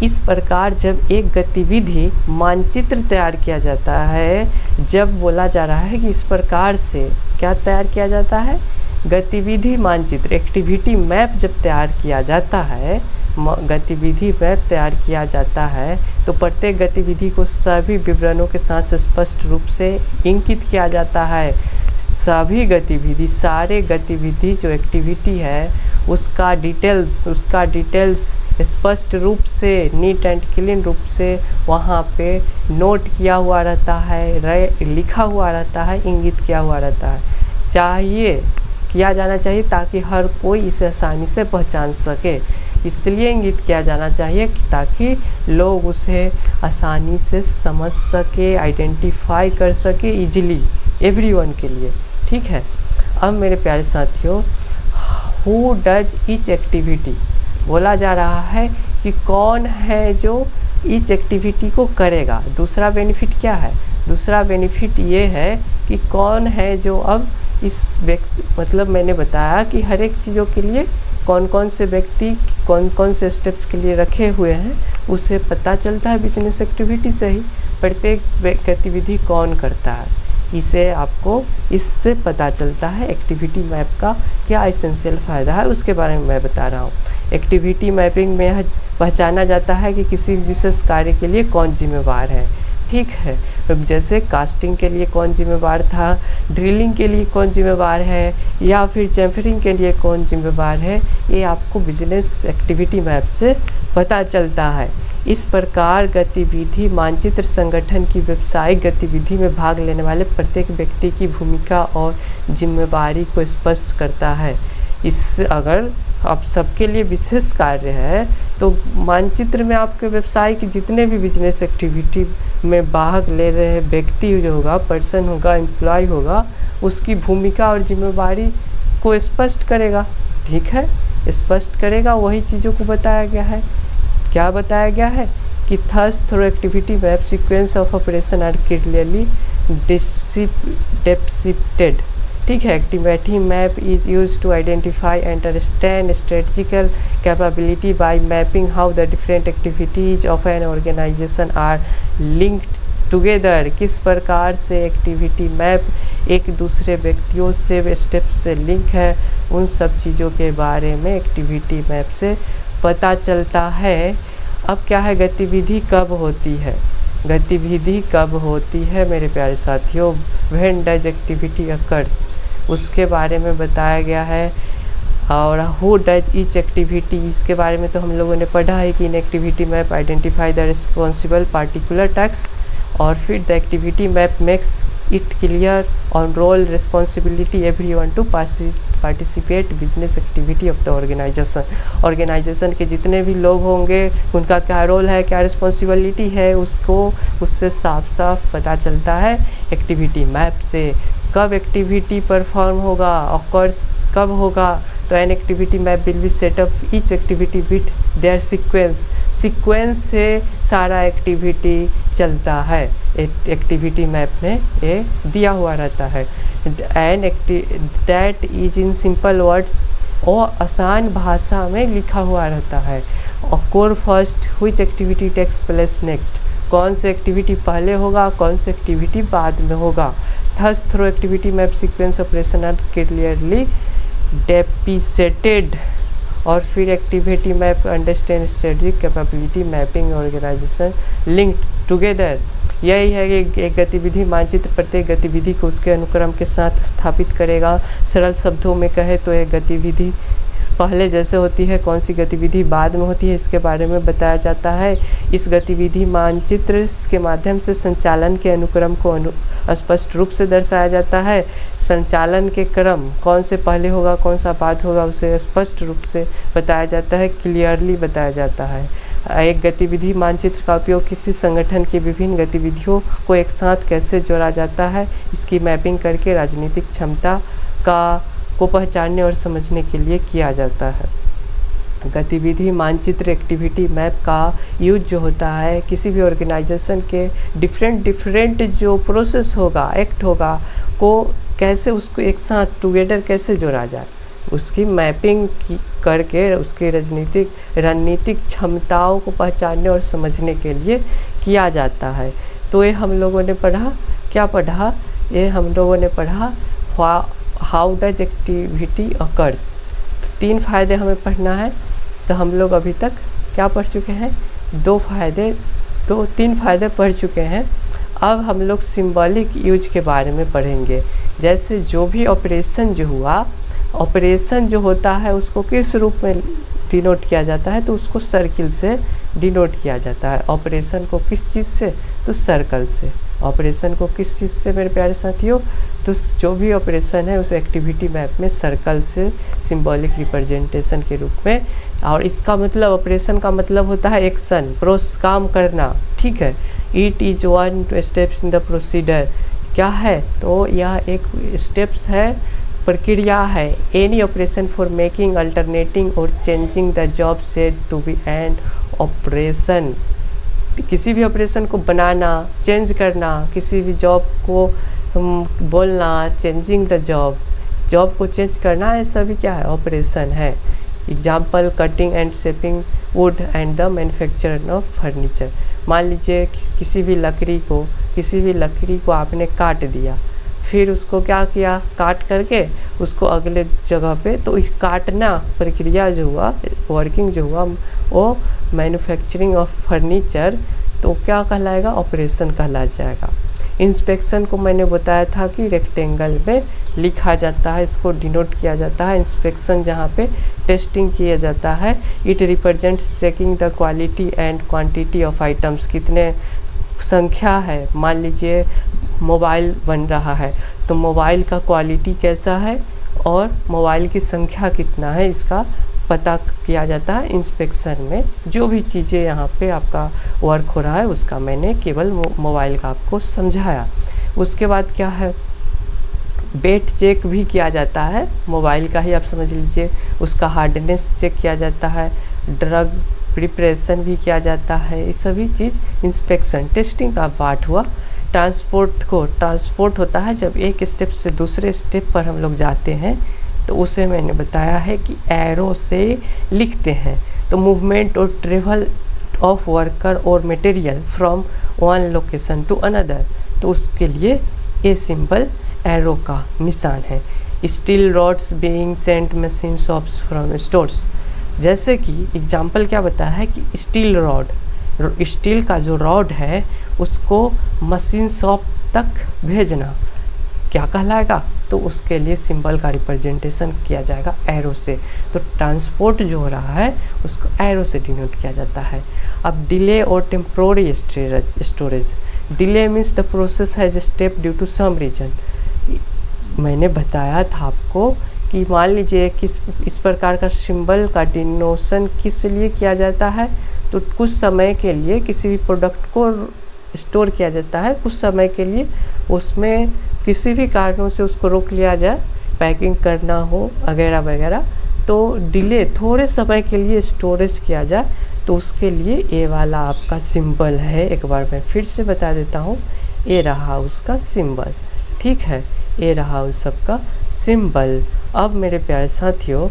इस प्रकार जब एक गतिविधि मानचित्र तैयार किया जाता है, जब बोला जा रहा है कि इस प्रकार से क्या तैयार किया जाता है, गतिविधि मानचित्र, एक्टिविटी मैप जब तैयार किया जाता है, गतिविधि मैप तैयार किया जाता है, तो प्रत्येक गतिविधि को सभी विवरणों के साथ स्पष्ट रूप से इंकित किया जाता है। सभी गतिविधि, सारे गतिविधि जो एक्टिविटी है उसका डिटेल्स स्पष्ट रूप से, नीट एंड क्लीन रूप से वहाँ पे नोट किया हुआ रहता है, लिखा हुआ रहता है, इंगित किया हुआ रहता है, किया जाना चाहिए ताकि हर कोई इसे आसानी से पहचान सके। इसलिए इंगित किया जाना चाहिए ताकि लोग उसे आसानी से समझ सके, आइडेंटिफाई कर सके इजीली, एवरीवन के लिए। ठीक है, अब मेरे प्यारे साथियों, हु डज ईच एक्टिविटी, बोला जा रहा है कि कौन है जो ईच एक्टिविटी को करेगा। दूसरा बेनिफिट क्या है, दूसरा बेनिफिट ये है कि कौन है जो अब इस व्यक्ति, मतलब मैंने बताया कि हर एक चीज़ों के लिए कौन कौन से व्यक्ति कौन कौन से स्टेप्स के लिए रखे हुए हैं, उसे पता चलता है बिजनेस एक्टिविटी से ही, प्रत्येक गतिविधि कौन करता है, इसे आपको इससे पता चलता है। एक्टिविटी मैप का क्या एसेंशियल फ़ायदा है उसके बारे में मैं बता रहा हूँ। एक्टिविटी मैपिंग में पहचाना जाता है कि किसी विशेष कार्य के लिए कौन जिम्मेवार है। ठीक है, जैसे कास्टिंग के लिए कौन जिम्मेवार था, ड्रिलिंग के लिए कौन जिम्मेवार है, या फिर चैम्फरिंग के लिए कौन जिम्मेवार है, ये आपको बिजनेस एक्टिविटी मैप से पता चलता है। इस प्रकार गतिविधि मानचित्र संगठन की व्यावसायिक गतिविधि में भाग लेने वाले प्रत्येक व्यक्ति की भूमिका और जिम्मेवारी को स्पष्ट करता है। अगर आप सबके लिए विशेष कार्य है तो मानचित्र में आपके व्यवसाय की जितने भी बिजनेस एक्टिविटी में भाग ले रहे व्यक्ति जो होगा, पर्सन होगा, एम्प्लॉय होगा, उसकी भूमिका और जिम्मेवारी को स्पष्ट करेगा। ठीक है, स्पष्ट करेगा, वही चीज़ों को बताया गया है। क्या बताया गया है कि thus through activity map sequence of operation are clearly descripted. ठीक है, activity map is use to identify and understand strategical capability by mapping how the different activities of an organisation are linked together. किस प्रकार से activity map एक दूसरे व्यक्तियों से steps से लिंक है, उन सब चीज़ों के बारे में एक्टिविटी मैप से पता चलता है। अब क्या है, गतिविधि कब होती है, गतिविधि कब होती है मेरे प्यारे साथियों, व्हेन डज एक्टिविटी अकर्स, उसके बारे में बताया गया है। और हु डज ईच एक्टिविटी, इसके बारे में तो हम लोगों ने पढ़ा है कि in activity map identify the responsible particular task, और फिर the activity map makes it clear on role responsibility everyone to participate business activity of the organisation. Organisation के जितने भी लोग होंगे उनका क्या रोल है, क्या रिस्पॉन्सिबिलिटी है, उससे साफ साफ पता चलता है एक्टिविटी मैप से। कब एक्टिविटी परफॉर्म होगा, ऑकर्स कब होगा, तो N activity map will be set up each activity with their sequence से सारा एक्टिविटी चलता है। एक्टिविटी मैप में ये दिया हुआ रहता है। And that is in simple words और आसान भाषा में लिखा हुआ रहता है। occur first, which activity takes place next, कौन सी एक्टिविटी पहले होगा, कौन सी एक्टिविटी बाद में होगा। Thus through activity map sequence operation are clearly depicted। और फिर activity map understand strategic capability mapping organisation linked together. यही है कि एक गतिविधि मानचित्र प्रत्येक गतिविधि को उसके अनुक्रम के साथ स्थापित करेगा। सरल शब्दों में कहे तो एक गतिविधि पहले जैसे होती है, कौन सी गतिविधि बाद में होती है, इसके बारे में बताया जाता है। इस गतिविधि मानचित्र के माध्यम से संचालन के अनुक्रम को स्पष्ट रूप से दर्शाया जाता है। संचालन के क्रम कौन से पहले होगा, कौन सा बाद होगा, उसे स्पष्ट रूप से बताया जाता है, क्लियरली बताया जाता है। एक गतिविधि मानचित्र का उपयोग किसी संगठन की विभिन्न गतिविधियों को एक साथ कैसे जोड़ा जाता है, इसकी मैपिंग करके राजनीतिक क्षमता को पहचानने और समझने के लिए किया जाता है। गतिविधि मानचित्र एक्टिविटी मैप का यूज जो होता है किसी भी ऑर्गेनाइजेशन के डिफरेंट जो प्रोसेस होगा, एक्ट होगा, को कैसे उसको एक साथ टुगेदर कैसे जोड़ा जाए, उसकी मैपिंग करके उसकी रणनीतिक क्षमताओं को पहचानने और समझने के लिए किया जाता है। तो ये हम लोगों ने पढ़ा, क्या पढ़ा, ये हम लोगों ने पढ़ा हाउ डज एक्टिविटी अकर्स। तो 3 फायदे हमें पढ़ना है। तो हम लोग अभी तक क्या पढ़ चुके हैं, 3 फायदे पढ़ चुके हैं। अब हम लोग सिंबॉलिक यूज के बारे में पढ़ेंगे। जैसे जो भी ऑपरेशन जो हुआ, ऑपरेशन जो होता है उसको किस रूप में डिनोट किया जाता है, तो उसको सर्किल से डिनोट किया जाता है। ऑपरेशन को किस चीज़ से, तो सर्कल से। ऑपरेशन को किस चीज़ से मेरे प्यारे साथियों, तो जो भी ऑपरेशन है उस एक्टिविटी मैप में सर्कल से सिंबॉलिक रिप्रेजेंटेशन के रूप में। और इसका मतलब ऑपरेशन का मतलब होता है एक्शन, काम करना, ठीक है। It is 1 steps in the procedure, क्या है, तो यह एक स्टेप्स है, प्रक्रिया है। Any operation for making, alternating or changing the job said to be and operation. किसी भी ऑपरेशन को बनाना, चेंज करना, किसी भी जॉब को बोलना, चेंजिंग द जॉब को चेंज करना, ये सभी क्या है, ऑपरेशन है। Example cutting and shaping would and the manufacture of furniture. मान लीजिए किसी भी लकड़ी को आपने काट दिया, फिर उसको क्या किया, काट करके उसको अगले जगह पे, तो इस काटना प्रक्रिया जो हुआ, वर्किंग जो हुआ, वो मैन्युफैक्चरिंग ऑफ फर्नीचर, तो क्या कहलाएगा, ऑपरेशन कहला जाएगा। इंस्पेक्शन को मैंने बताया था कि रेक्टेंगल में लिखा जाता है, इसको डिनोट किया जाता है। इंस्पेक्शन जहाँ पे टेस्टिंग किया जाता है। It represents checking the quality and quantity of items, कितने संख्या है। मान लीजिए मोबाइल बन रहा है, तो मोबाइल का क्वालिटी कैसा है और मोबाइल की संख्या कितना है, इसका पता किया जाता है इंस्पेक्शन में। जो भी चीज़ें यहाँ पे आपका वर्क हो रहा है उसका मैंने केवल मोबाइल का आपको समझाया। उसके बाद क्या है, वेट चेक भी किया जाता है, मोबाइल का ही आप समझ लीजिए, उसका हार्डनेस चेक किया जाता है, ड्रग प्रिपरेशन भी किया जाता है। ये सभी चीज़ इंस्पेक्शन टेस्टिंग का पार्ट हुआ। ट्रांसपोर्ट होता है जब एक स्टेप से दूसरे स्टेप पर हम लोग जाते हैं, तो उसे मैंने बताया है कि एरो से लिखते हैं। तो मूवमेंट और ट्रेवल ऑफ वर्कर और material from one location to another, तो उसके लिए ये सिंबल एरो का निशान है। Steel rods being sent machine shops from stores, जैसे कि एग्जाम्पल क्या बताया है कि स्टील का जो रॉड है उसको मशीन शॉप तक भेजना क्या कहलाएगा, तो उसके लिए सिंबल का रिप्रेजेंटेशन किया जाएगा एरो से। तो ट्रांसपोर्ट जो हो रहा है उसको एरो से डिनोट किया जाता है। अब डिले और temporary storage, delay means the process has step due to some reason. मैंने बताया था आपको कि मान लीजिए किस इस प्रकार का सिंबल का डिनोशन किस लिए किया जाता है, तो कुछ समय के लिए किसी भी प्रोडक्ट को स्टोर किया जाता है, कुछ समय के लिए उसमें किसी भी कारणों से उसको रोक लिया जाए, पैकिंग करना हो वगैरह वगैरह, तो डिले थोड़े समय के लिए स्टोरेज किया जाए, तो उसके लिए ये वाला आपका सिंबल है। एक बार मैं फिर से बता देता हूँ, ये रहा उसका सिंबल, ठीक है, ये रहा उस सबका सिंबल। अब मेरे प्यारे साथियों,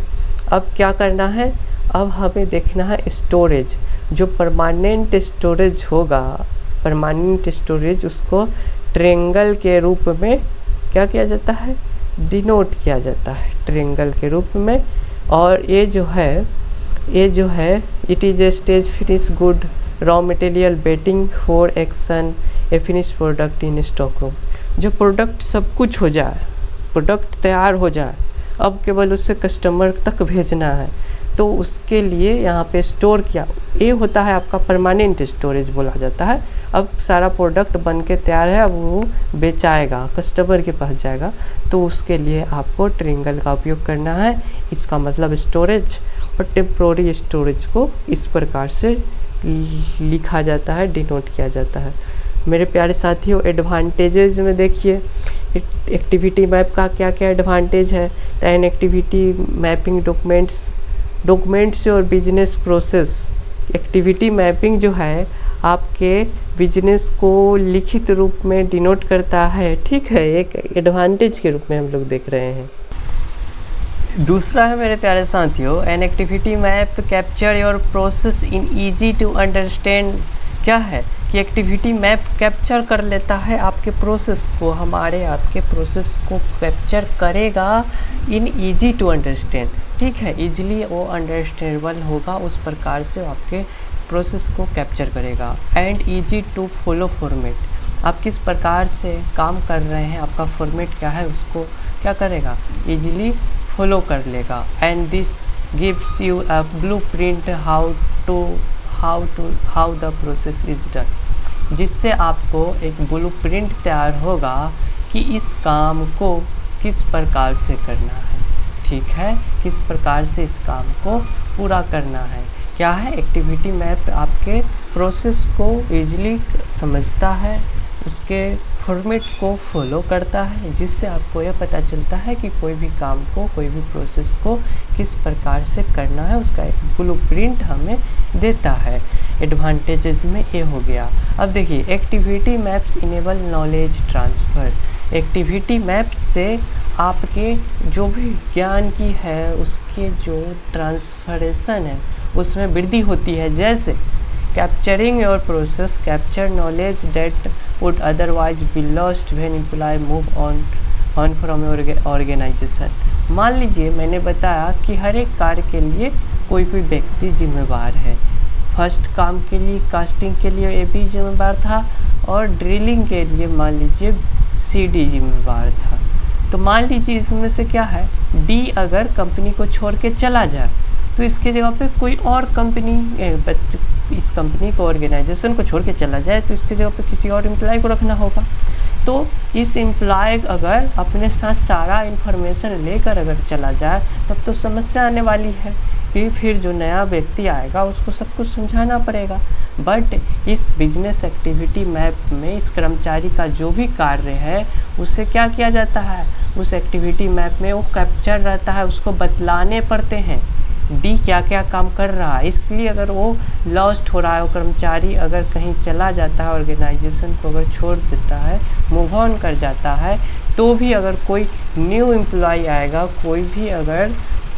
अब क्या करना है, अब हमें देखना है स्टोरेज, जो परमानेंट स्टोरेज होगा, परमानेंट स्टोरेज उसको ट्रायंगल के रूप में क्या किया जाता है, डिनोट किया जाता है ट्रायंगल के रूप में। और ये जो है it is a stage finish good raw material waiting for action A finish product in stock room. जो प्रोडक्ट सब कुछ हो जाए, प्रोडक्ट तैयार हो जाए, अब केवल उसे कस्टमर तक भेजना है, तो उसके लिए यहाँ पे स्टोर किया, ये होता है आपका परमानेंट स्टोरेज बोला जाता है। अब सारा प्रोडक्ट बन के तैयार है, अब वो बेचाएगा, कस्टमर के पास जाएगा, तो उसके लिए आपको ट्रायंगल का उपयोग करना है। इसका मतलब स्टोरेज और टेम्प्रोरी स्टोरेज को इस प्रकार से लिखा जाता है, डिनोट किया जाता है। मेरे प्यारे साथियों, एडवांटेजेस में देखिए एक्टिविटी मैप का क्या क्या एडवांटेज है। एन एक्टिविटी मैपिंग डॉक्यूमेंट्स और बिजनेस प्रोसेस। एक्टिविटी मैपिंग जो है आपके बिजनेस को लिखित रूप में डिनोट करता है, ठीक है, एक एडवांटेज के रूप में हम लोग देख रहे हैं। दूसरा है मेरे प्यारे साथियों, an activity map capture your process in easy to understand. क्या है कि एक्टिविटी मैप कैप्चर कर लेता है आपके प्रोसेस को, आपके प्रोसेस को कैप्चर करेगा इन इजी टू अंडरस्टैंड, ठीक है, इजीली वो अंडरस्टैंडेबल होगा, उस प्रकार से आपके प्रोसेस को कैप्चर करेगा। And easy to follow format, आप किस प्रकार से काम कर रहे हैं, आपका फॉर्मेट क्या है, उसको क्या करेगा, इजीली फॉलो कर लेगा। And this gives you a blueprint how the process is done, जिससे आपको एक ब्लूप्रिंट तैयार होगा कि इस काम को किस प्रकार से करना है, ठीक है, किस प्रकार से इस काम को पूरा करना है। क्या है, एक्टिविटी मैप आपके प्रोसेस को इजीली समझता है, उसके फॉर्मेट को फॉलो करता है, जिससे आपको यह पता चलता है कि कोई भी काम को, कोई भी प्रोसेस को किस प्रकार से करना है, उसका एक ब्लूप्रिंट हमें देता है। एडवांटेजेस में ये हो गया। अब देखिए activity maps enable knowledge transfer. Activity map से आपके जो भी ज्ञान की है उसके जो ट्रांसफरेशन है उसमें वृद्धि होती है। जैसे capturing your process capture knowledge that would otherwise be lost when employ move on from organisation. मान लीजिए मैंने बताया कि हर एक कार्य के लिए कोई व्यक्ति जिम्मेवार है। फर्स्ट काम के लिए कास्टिंग के लिए ए बी जिम्मेवार था और ड्रिलिंग के लिए मान लीजिए सी डी जिम्मेवार था। तो मान लीजिए इसमें से क्या है, डी अगर कंपनी को छोड़ के चला जाए तो इसके जगह पे कोई और कंपनी, इस कंपनी को, ऑर्गेनाइजेशन को छोड़ के चला जाए तो इसके जगह पे किसी और एम्प्लॉय को रखना होगा। तो इस एम्प्लॉय अगर अपने साथ सारा इन्फॉर्मेशन लेकर अगर चला जाए तब तो समस्या आने वाली है कि फिर जो नया व्यक्ति आएगा उसको सब कुछ समझाना पड़ेगा। बट इस बिजनेस एक्टिविटी मैप में इस कर्मचारी का जो भी कार्य है उसे क्या किया जाता है, उस एक्टिविटी मैप में वो कैप्चर रहता है, उसको बतलाने पड़ते हैं डी क्या क्या काम कर रहा है। इसलिए अगर वो लॉस्ट हो रहा है, वो कर्मचारी अगर कहीं चला जाता है, ऑर्गेनाइजेशन को अगर छोड़ देता है, मूव ऑन कर जाता है, तो भी अगर कोई न्यू एम्प्लॉय आएगा, कोई भी अगर,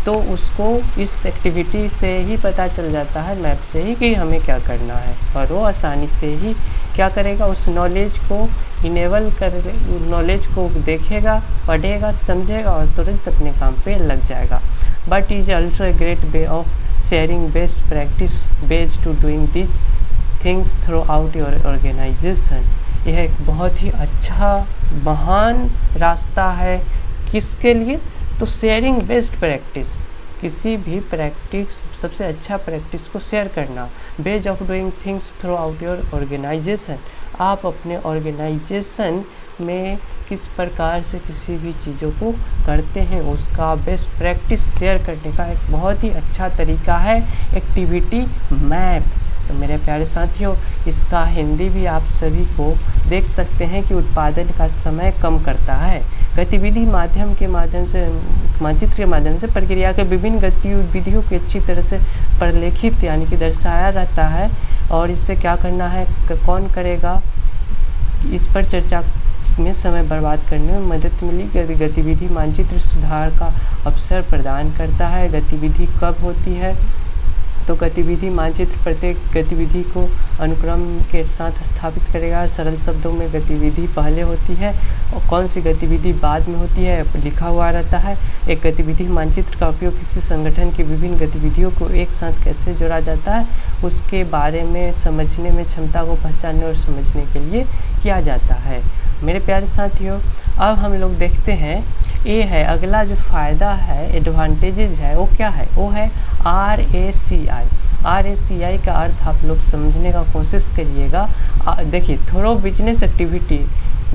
तो उसको इस एक्टिविटी से ही पता चल जाता है, मैप से ही, कि हमें क्या करना है, और वो आसानी से ही क्या करेगा, उस नॉलेज को इनेबल कर, नॉलेज को देखेगा, पढ़ेगा, समझेगा और तुरंत अपने काम पे लग जाएगा। But is also a great way of sharing best practice based to doing this things throughout your organisation. यह एक बहुत ही अच्छा महान रास्ता है, किसके लिए, तो शेयरिंग बेस्ट प्रैक्टिस, किसी भी प्रैक्टिस, सबसे अच्छा प्रैक्टिस को शेयर करना, base of doing things throughout your organisation. आप अपने ऑर्गेनाइजेशन में किस प्रकार से किसी भी चीज़ों को करते हैं उसका बेस्ट प्रैक्टिस शेयर करने का एक बहुत ही अच्छा तरीका है एक्टिविटी मैप। तो मेरे प्यारे साथियों, इसका हिंदी भी आप सभी को देख सकते हैं कि उत्पादन का समय कम करता है। गतिविधि माध्यम के माध्यम से, मानचित्र के माध्यम से प्रक्रिया के विभिन्न गतिविधियों की अच्छी तरह से प्रलेखित यानी कि दर्शाया रहता है। और इससे क्या करना है, कौन करेगा, इस पर चर्चा में समय बर्बाद करने में मदद मिली। गतिविधि मानचित्र सुधार का अवसर प्रदान करता है। गतिविधि कब होती है? तो गतिविधि मानचित्र प्रत्येक गतिविधि को अनुक्रम के साथ स्थापित करेगा। सरल शब्दों में गतिविधि पहले होती है और कौन सी गतिविधि बाद में होती है लिखा हुआ रहता है। एक गतिविधि मानचित्र का उपयोग किसी संगठन की विभिन्न गतिविधियों को एक साथ कैसे जोड़ा जाता है उसके बारे में समझने में क्षमता को पहचानने और समझने के लिए किया जाता है। मेरे प्यारे साथियों, अब हम लोग देखते हैं ये है अगला जो फ़ायदा है, एडवांटेजेज है, वो क्या है? वो है RACI। RACI का अर्थ आप लोग समझने का कोशिश करिएगा। देखिए, thorough business activity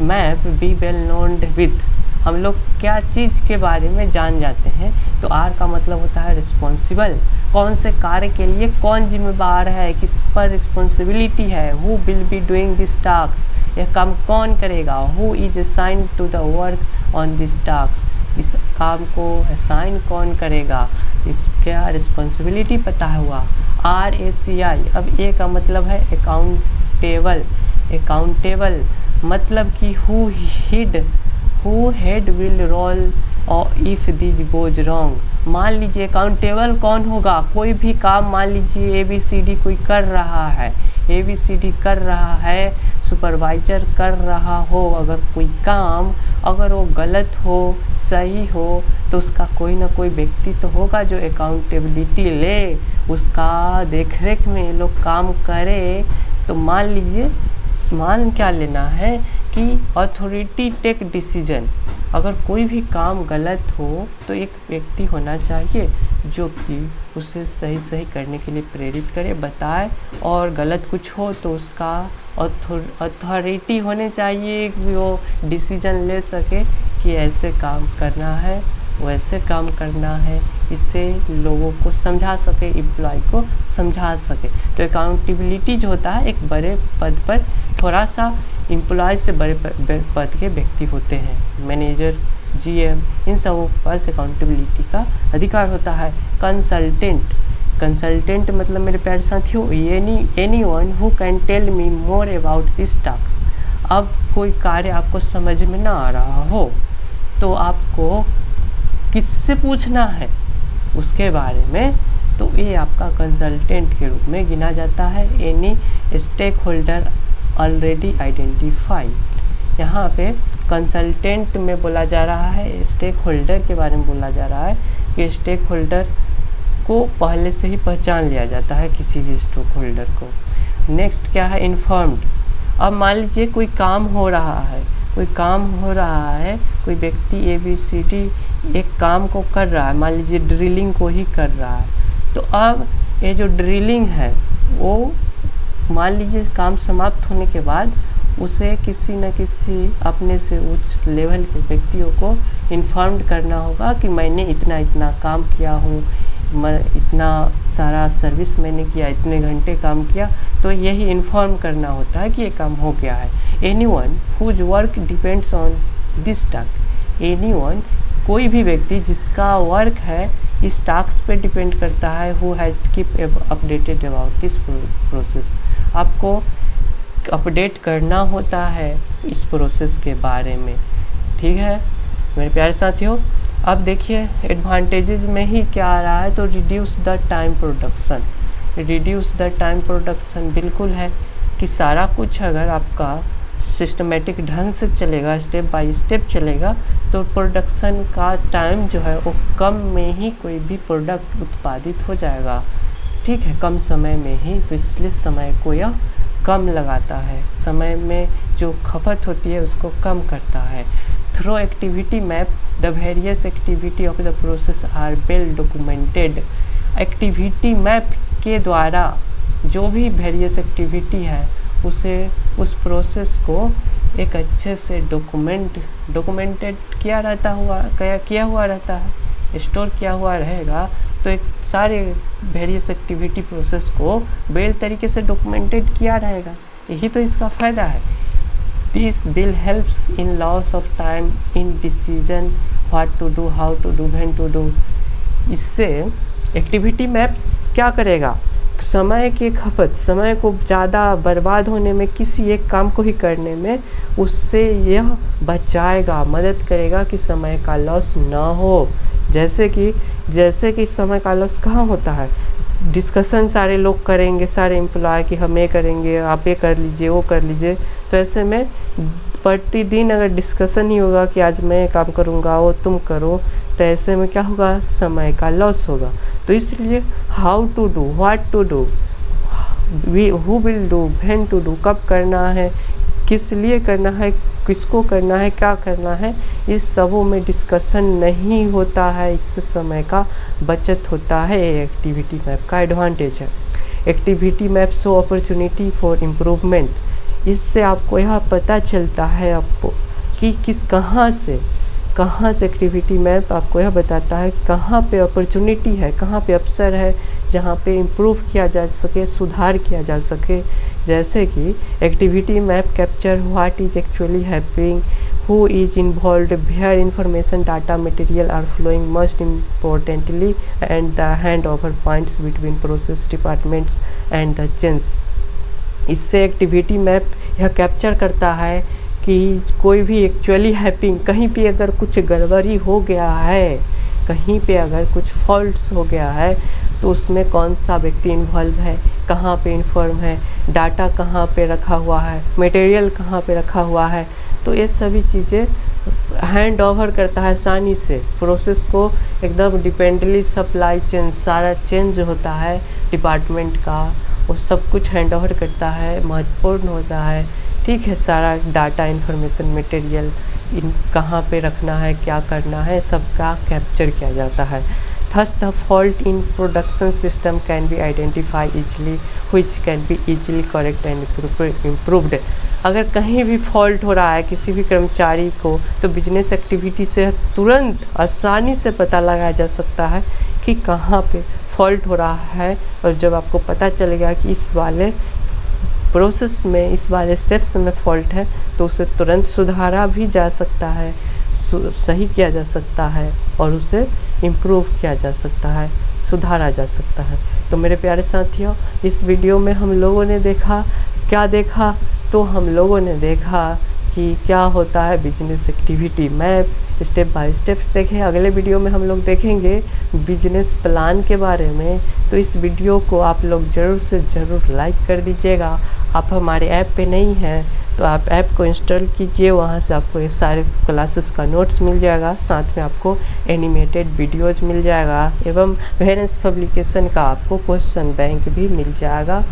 map be well knowned with, हम लोग क्या चीज़ के बारे में जान जाते हैं। तो R का मतलब होता है रिस्पॉन्सिबल, कौन से कार्य के लिए कौन जिम्मेदार है, किस पर रिस्पॉन्सिबिलिटी है। Who will be doing this task, यह काम कौन करेगा। Who is assigned to the work on this task, इस काम को असाइन कौन करेगा, इसका रिस्पॉन्सिबिलिटी पता हुआ। RACI। अब ए का मतलब है अकाउंटेबल। अकाउंटेबल मतलब कि हु हेड विल रोल और इफ़ दिस गोज रॉन्ग। मान लीजिए अकाउंटेबल कौन होगा, कोई भी काम मान लीजिए ABCD कोई कर रहा है, ABCD कर रहा है, सुपरवाइजर कर रहा हो, अगर कोई काम अगर वो गलत हो सही हो तो उसका कोई ना कोई व्यक्ति तो होगा जो अकाउंटेबिलिटी ले, उसका देखरेख में लोग काम करे। तो मान लीजिए मान क्या लेना है कि अथॉरिटी टेक डिसीजन, अगर कोई भी काम गलत हो तो एक व्यक्ति होना चाहिए जो कि उसे सही करने के लिए प्रेरित करे, बताए, और गलत कुछ हो तो उसका अथॉरिटी होने चाहिए कि वो डिसीजन ले सके कि ऐसे काम करना है वैसे काम करना है, इससे लोगों को समझा सके, एम्प्लॉय को समझा सके। तो अकाउंटेबिलिटी जो होता है एक बड़े पद पर थोड़ा सा एम्प्लॉय से बड़े पद के व्यक्ति होते हैं, मैनेजर, GM, इन सब पर अकाउंटेबिलिटी का अधिकार होता है। कंसल्टेंट मतलब मेरे प्यारे साथियों anyone who can tell me more about this task. अब कोई कार्य आपको समझ में ना आ रहा हो तो आपको किससे पूछना है उसके बारे में, तो ये आपका कंसल्टेंट के रूप में गिना जाता है। Any stakeholder already identified. यहाँ पे कंसल्टेंट में बोला जा रहा है, स्टेक होल्डर के बारे में बोला जा रहा है कि स्टेक होल्डर को पहले से ही पहचान लिया जाता है किसी भी स्टेक होल्डर को। नेक्स्ट क्या है? इन्फॉर्म्ड। अब मान लीजिए कोई काम हो रहा है, कोई व्यक्ति ABCD एक काम को कर रहा है, मान लीजिए ड्रिलिंग को ही कर रहा है, तो अब ये जो ड्रिलिंग है वो मान लीजिए काम समाप्त होने के बाद उसे किसी न किसी अपने से उच्च लेवल के व्यक्तियों को इन्फॉर्म्ड करना होगा कि मैंने इतना काम किया हूँ, मैं इतना सारा सर्विस मैंने किया, इतने घंटे काम किया, तो यही इन्फॉर्म करना होता है कि ये काम हो गया है। Anyone whose work depends on this task. Anyone कोई भी व्यक्ति जिसका वर्क है इस टास्क पे डिपेंड करता है। Who has keep updated about this process. आपको अपडेट करना होता है इस प्रोसेस के बारे में, ठीक है मेरे प्यारे साथियों। अब देखिए एडवांटेजेस में ही क्या आ रहा है, तो reduce the time production. Reduce the time production बिल्कुल है कि सारा कुछ अगर आपका सिस्टमेटिक ढंग से चलेगा, स्टेप बाय स्टेप चलेगा, तो प्रोडक्शन का टाइम जो है वो कम में ही कोई भी प्रोडक्ट उत्पादित हो जाएगा, ठीक है, कम समय में ही। तो इसलिए समय को यह कम लगाता है, समय में जो खपत होती है उसको कम करता है। Through activity map the various activity of the process are well documented. Activity map के द्वारा जो भी वेरियस एक्टिविटी है उसे उस प्रोसेस को एक अच्छे से डॉक्यूमेंटेड किया हुआ रहता है, स्टोर किया हुआ रहेगा, तो एक सारे वेरियस एक्टिविटी प्रोसेस को वेल तरीके से डॉक्यूमेंटेड किया रहेगा। यही तो इसका फ़ायदा है। This will helps in loss of time in decision what to do, how to do, when to do. इससे एक्टिविटी मैप्स क्या करेगा, समय की खपत, समय को ज़्यादा बर्बाद होने में, किसी एक काम को ही करने में उससे यह बचाएगा, मदद करेगा कि समय का लॉस ना हो। जैसे कि समय का लॉस कहाँ होता है, डिस्कशन सारे लोग करेंगे, सारे एम्प्लॉय कि हम ये करेंगे, आप ये कर लीजिए, वो कर लीजिए। तो ऐसे में प्रतिदिन अगर डिस्कशन ही होगा कि आज मैं काम करूँगा, वो तुम करो, तो ऐसे में क्या होगा, समय का लॉस होगा। तो इसलिए how to do, what to do, who will do, when to do, कब करना है, किस लिए करना है, किसको करना है, क्या करना है, इस सबों में डिस्कशन नहीं होता है। इससे समय का बचत होता है। ये एक्टिविटी मैप का एडवांटेज है। Activity map show opportunity for improvement. इससे आपको यह पता चलता है आपको कि कहाँ से एक्टिविटी मैप आपको यह बताता है कि कहाँ पे अपॉर्चुनिटी है, कहाँ पे अवसर है, जहाँ पे इम्प्रूव किया जा सके, सुधार किया जा सके। जैसे कि activity map capture what is actually happening, who is involved, where information, data, material are flowing, most importantly, and the handover points between process departments and the chains। इससे एक्टिविटी मैप यह कैप्चर करता है कि कोई भी actually happening, कहीं भी अगर कुछ गड़बड़ी हो गया है, कहीं पे अगर कुछ फॉल्ट्स हो गया है, तो उसमें कौन सा व्यक्ति इन्वॉल्व है, कहाँ पे इन्फॉर्म है, डाटा कहाँ पे रखा हुआ है, मटेरियल कहाँ पे रखा हुआ है। तो ये सभी चीज़ें हैंड ओवर करता है आसानी से, प्रोसेस को एकदम डिपेंडली, सप्लाई चेन, सारा चेन जो होता है डिपार्टमेंट का, वो सब कुछ हैंड ओवर करता है, महत्वपूर्ण होता है। ठीक है, सारा डाटा, इन्फॉर्मेशन, मटेरियल कहाँ पे रखना है, क्या करना है, सबका कैप्चर किया जाता है। Thus the fault in production system can be identified easily, which can be easily corrected and improved। अगर कहीं भी फॉल्ट हो रहा है किसी भी कर्मचारी को, तो बिजनेस एक्टिविटी से तुरंत आसानी से पता लगाया जा सकता है कि कहाँ पे फॉल्ट हो रहा है। और जब आपको पता चलेगा कि इस वाले प्रोसेस में, इस वाले स्टेप्स में फॉल्ट है, तो उसे तुरंत सुधारा भी जा सकता है, सही किया जा सकता है, और उसे इम्प्रूव किया जा सकता है, सुधारा जा सकता है। तो मेरे प्यारे साथियों, इस वीडियो में हम लोगों ने क्या देखा, तो हम लोगों ने देखा कि क्या होता है business activity map, step by step देखें। अगले वीडियो में हम लोग देखेंगे बिजनेस प्लान के बारे में। तो इस वीडियो को आप लोग ज़रूर से ज़रूर लाइक कर दीजिएगा। आप हमारे ऐप पे नहीं हैं तो आप ऐप को इंस्टॉल कीजिए, वहाँ से आपको ये सारे क्लासेस का नोट्स मिल जाएगा, साथ में आपको एनिमेटेड वीडियोज़ मिल जाएगा, एवं वेरियस पब्लिकेशन का आपको क्वेश्चन बैंक भी मिल जाएगा।